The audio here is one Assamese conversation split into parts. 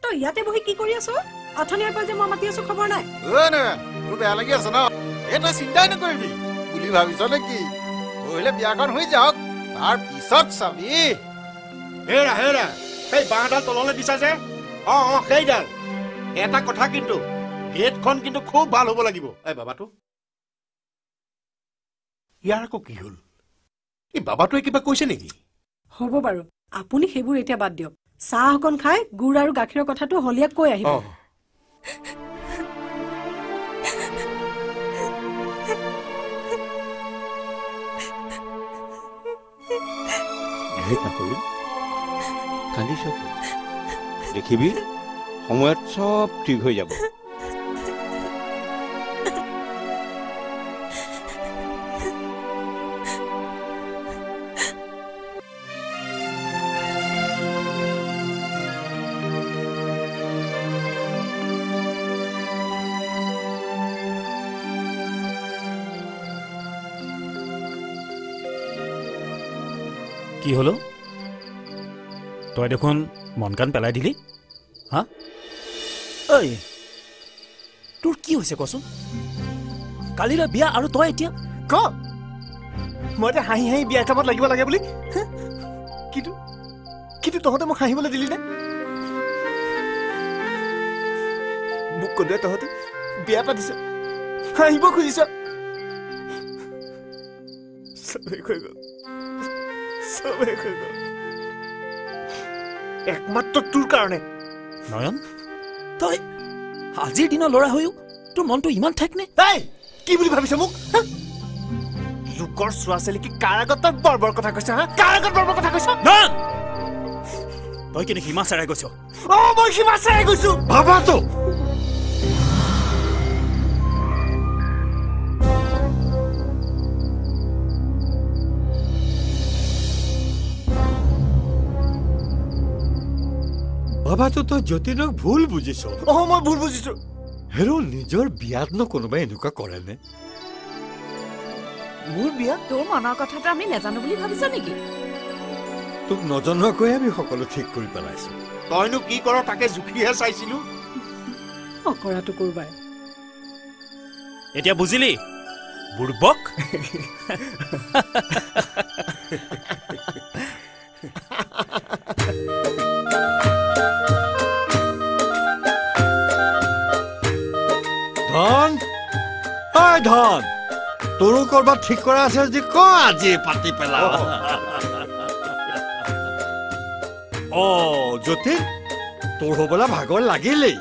তই ইয়াতে বহি কি কৰি আছ? অথনিয়াৰ পৰা যে মই মাতি আছো খবৰ নাই। তোৰ বেয়া লাগি আছে ন? এটা চিন্তাই নকৰিবি বুলি ভাবিছ নেকি? পঢ়িলে বিয়াখন হৈ যাওক, তাৰ পিছত চাবি। হেৰা হেৰা সেই বাঁহডাল তললৈ দিছা যে, সেইডাল। এটা কথা কিন্তু, গেটখন কিন্তু খুব ভাল হ'ব লাগিব। এই বাবাটো ইয়াৰ আকৌ কি হ'ল? এই বাবাটোৱে কিবা কৈছে নেকি? হ'ব বাৰু, আপুনি সেইবোৰ এতিয়া বাদ দিয়ক। চাহ অকণ খাই গুড় আৰু গাখীৰৰ কথাটো হলিয়াক কৈ আহিব। কান্দিছ দেখিবি, সময়ত চব ঠিক হৈ যাব। কি হলো? তই দেখোন মন কাণ পেলাই দিলি। হা ঐ, তোৰ কি হৈছে কচোন? কালিলৈ বিয়া আৰু তই এতিয়া ক মই এতিয়া হাঁহি হাঁহি বিয়া কামত লাগিব লাগে বুলি। কিন্তু তহঁতে মোক হাঁহিবলৈ দিলি নে? মোক ক'লে তহঁতে বিয়া পাতিছ, হাঁহিব খুজিছ। চবেই হৈ গ'ল, চবেই হৈ গ'ল একমাত্ৰ তোৰ কাৰণে। নয়ন, তই আজিৰ দিনৰ ল'ৰা হৈও তোৰ মনটো ইমান ঠেক নে? কি বুলি ভাবিছ মোক? লোকৰ চোৱা চেলিকি কাৰ আগত তই বৰ কথা কৈছ? কাৰ আগত বৰ কথা কৈছ? তই কেনে সীমা চেৰাই গৈছ? মই সীমা চেৰাই গৈছো ভাবাতো। বাবাতো তই যতীনক ভুল বুজিছ। মই ভুল বুজিছো। হেৰ, নিজৰ বিয়াতনো কোনোবাই এনেকুৱা কৰে নে? মোৰ বিয়া? তোৰ মনৰ কথাটো আমি নাজানো বুলি ভাবিছ নেকি? তোক নজনোৱাকৈ আমি সকলো ঠিক কৰি পেলাইছো। তইনো কি কৰ তাকে জুখিহে চাইছিলো। অকৰাটো কৰবাৰ। এতিয়া বুজিলি বুৰ্বক? ধন, ধন, তোৰো কৰবাত ঠিক কৰা আছে যদি ক, আজি পাতি পেলা। যতীন, তোৰ হবলা ভাগৰ লাগিলেই।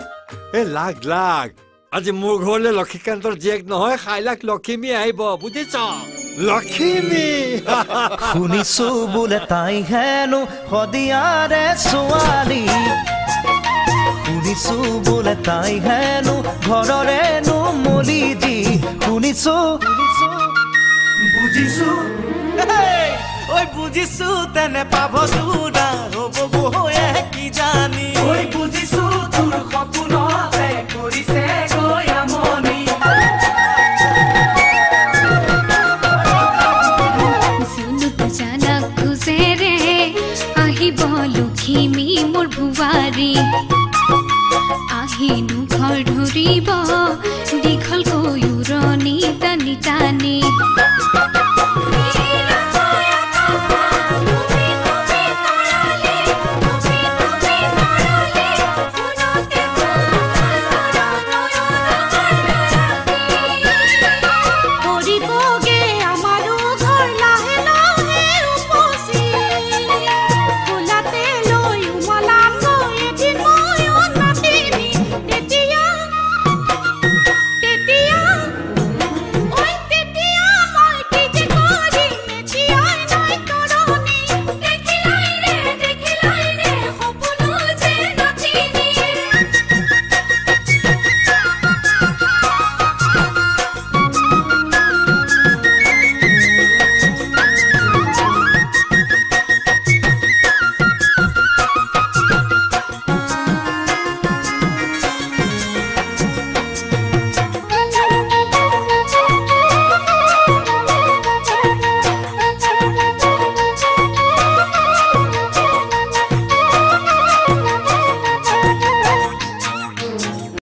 লাগ লাগ, আজি মোৰ ঘৰলৈ লক্ষীকান্তৰ জীয়েক নহয়, 7 লক্ষ্মী আহিব, বুজিছ? লক্ষ্মী শুনিছো বোলে তাই হেনো সদিয়াৰে ছোৱালী, শুনিছো বোলে তাই হেনো ঘৰৰে নুমলি দি, শুনিছো বুজিছো বুজিছো তেনে পাব তোৰা হ'ব বহে কি জানি, বুজিছো তোৰ সপোনতে কৰিছে গৈ আমনি। খুজেৰে আহিব লখিমী মোৰ ভুৱাৰী, আহিনো ঘৰ ধৰিব